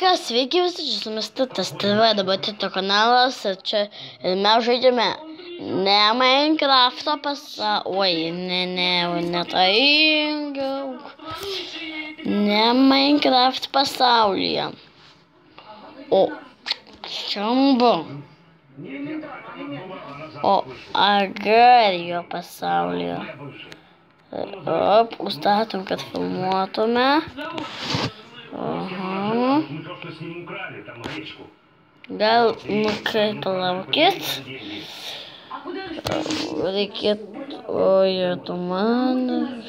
Sveiki visi, čia su jumis Titas TV, dabar Tito kanalas ir čia ir mes žaidžiame ne Minecrafto ne Minecraft pasaulyje, o Šambo, o Agrario pasaulyje. Užstatom, kad filmuotume. Gal palaukit. Reikėtų man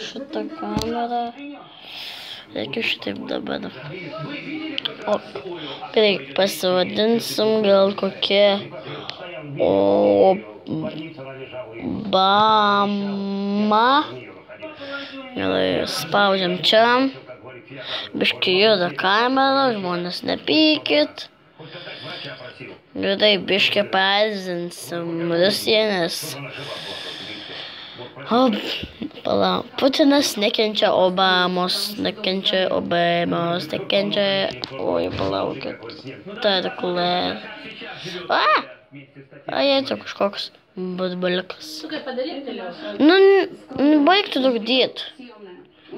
šitą kamerą. Reikia šitaip dabar. O, pasivadinsim gal kokie Obama. Gerai, spaudžiam čia. Biškai juda kamera, žmonės nepykit. Gerai, biškai paerzinsim Rusiją, nes Putinas nekenčia Obamos, nekenčia. Oi, palaukit. Tarkulė. Jei čia kažkoks budbalikas. Baigtų daugdyt.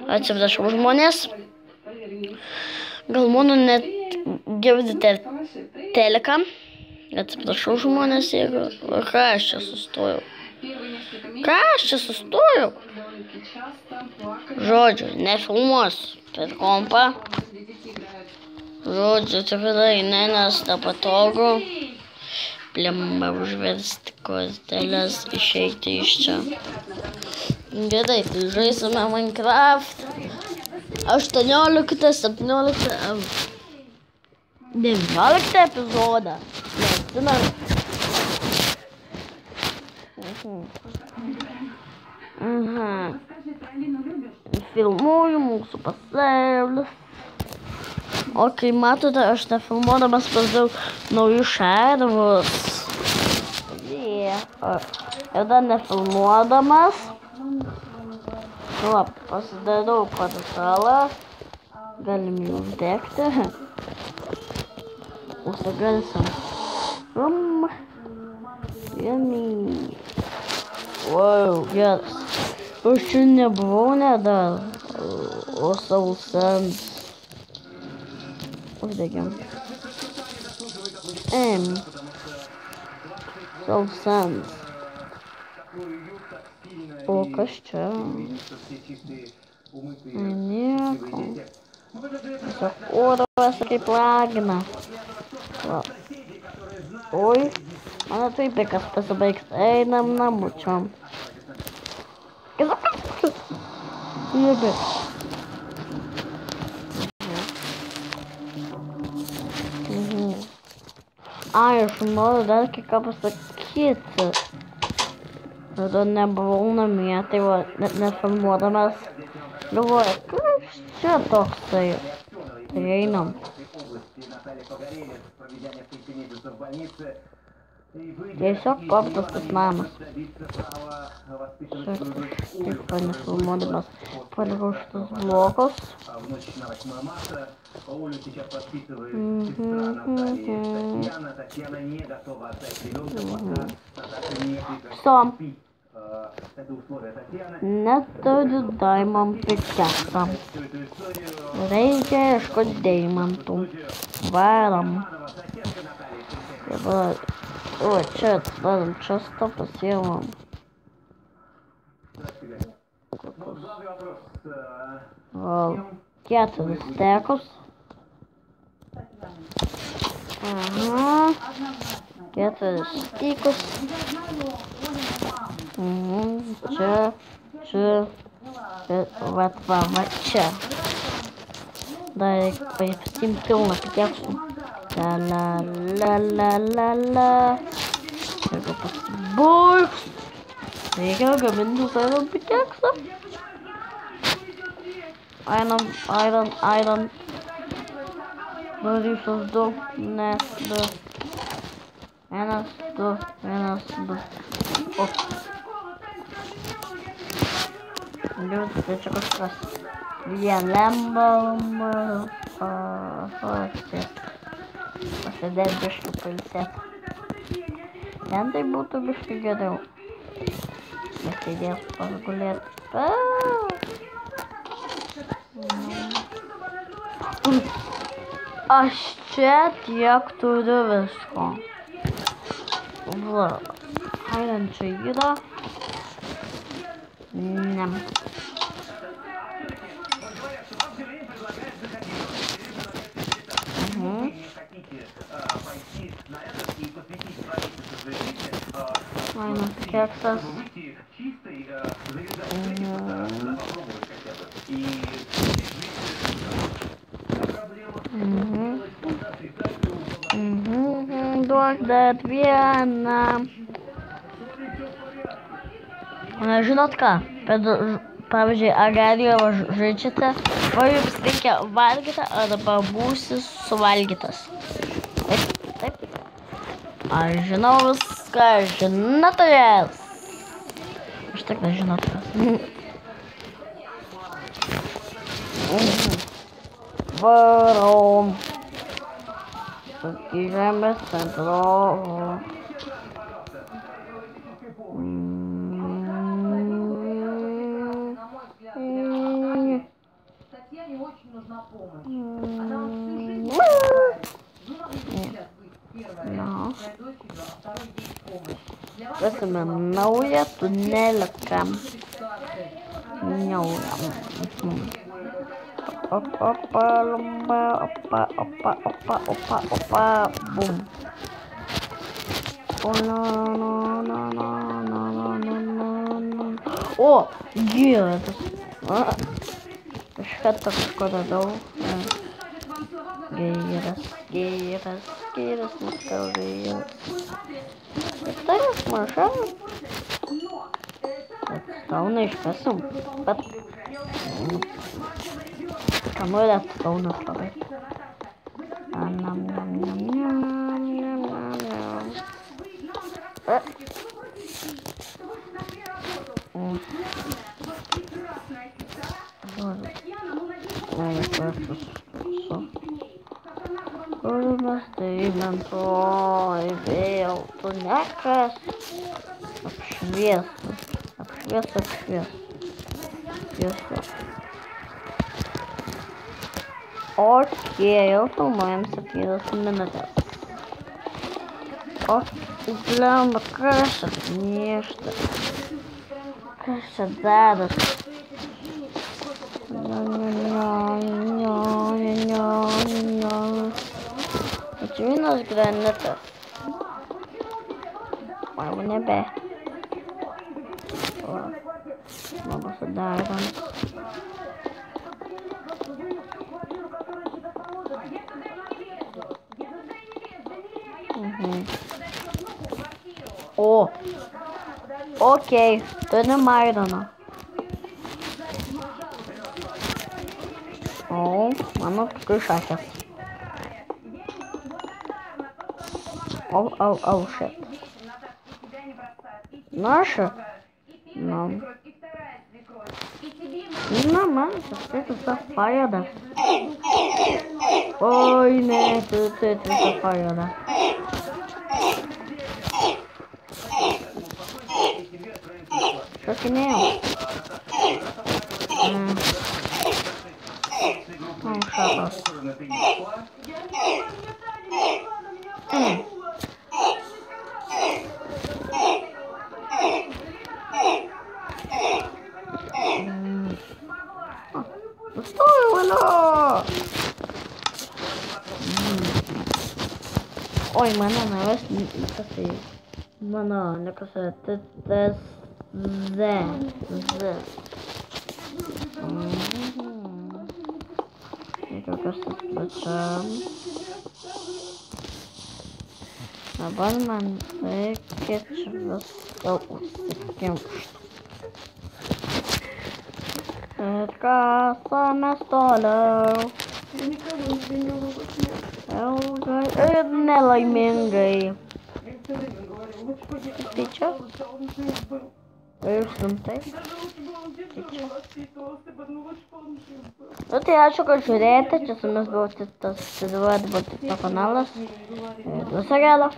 Atsiprašau žmonės. Gal mano net girdite teleką. Atsiprašau žmonės, jeigu... Ką aš čia sustojau? Žodžiu, nefilmuosiu per kompą. Žodžiu, tikrai nes nepatogu. Plemba užversti korteles, išeiti iš čia. Gerai, tai žaisime Minecraft. 18, 17, 19 epizodą. Neatsimenu. Filmuoju mūsų pasaulis. O kai matote, aš nefilmuodamas pasidarau naujus šarvus. Ir dar nefilmuodamas. Pasidarau portalą. Galim jį uždegti. Užsigarsim. Wow, geras. Aš čia nebuvau dar. O sausams. Uždegiam. Sausams. O kas čia? Nieko. Tiesiog oras kaip lagina. Oi, mano taip kas pasibaigs. Einam namučiom. Jėga. Aš noriu dar kai ką pasakyti. Tada nebuvau namie, tai va, net nefilmuodamas. Galvoju, kas čia toksai? Tai einam. Tiesiog paprastas namas. Taip, nefilmuodamas. Palikau šitus blokus. Все. Neturiu diamond pickaxe. Reikia ieškoti deimantų. Varam. Dabar... O, čia atvaram, čia stopas jėvam. O, 4 stekus. 4 stikus. Čia. Va čia. Dar reikia pasiimti pilną pikeksų. La. Reikia pasibaigs. Reikia gaminti iron pikeksą. Iron. Darysiu 2, ne 2. 1, 2. O. Liūdai, čia kažkas. Vien lemba. Pasėdėti biškį pailsėti. Ten tai būtų biškį geriau. Nesėdės pasgulėti. Aš čia tiek turiu visko. Va, einančiai yra. Ne. Ainas keksas. Duok dar vieną. Žinot ką? Pavyzdžiui, ar galėjo žaidžiate, o jums reikia valgyti arba būsi suvalgytas. Taip. Aš žinau viską, žinotojas. Aš tik nežinotojas. Varom. Iki žemės centro. Татьяне очень нужна помощь. Она всю жизнь жила сейчас будет первая дочерью, а второй ей помощь. Rasime naują tuneliuką. Opa, bum. O, gyvas. Kažką kažko radau. Geiras, matau geiras. Tai maža. Stauną iškasim. Bet... Kamuolė staunas labai. Kur mes einam, oi vėl tunekas. Apšvies. Okei, jau filmuojam 7 minutės. O, blemba, kas čia niešta? Kas čia daras? Ačiūnas granitas. Jau nebe. Labas darant. O, okei, turim aironą. O, mano tikrai šakės. Au, shit. Наша? Ну. Нормально, это сафайда. Ой, нет, это сафайда. Шокинео. Ну, шапа. Ой, мене навіть не коси. Мене не коси. Це З. Якось там. Dabar man reikia čia viską užsikimšti. Ir kasamės toliau. Ilgai ir nelaimingai. Tai čia? Pailsim taip. Даже лучше бы он без жиру воспитывался бы, ну лучше бы он жив был. Nu tai ačiū, kad žiūrėjote, čia su jumis buvo tas Eduardo Botito kanalas. Viso gero.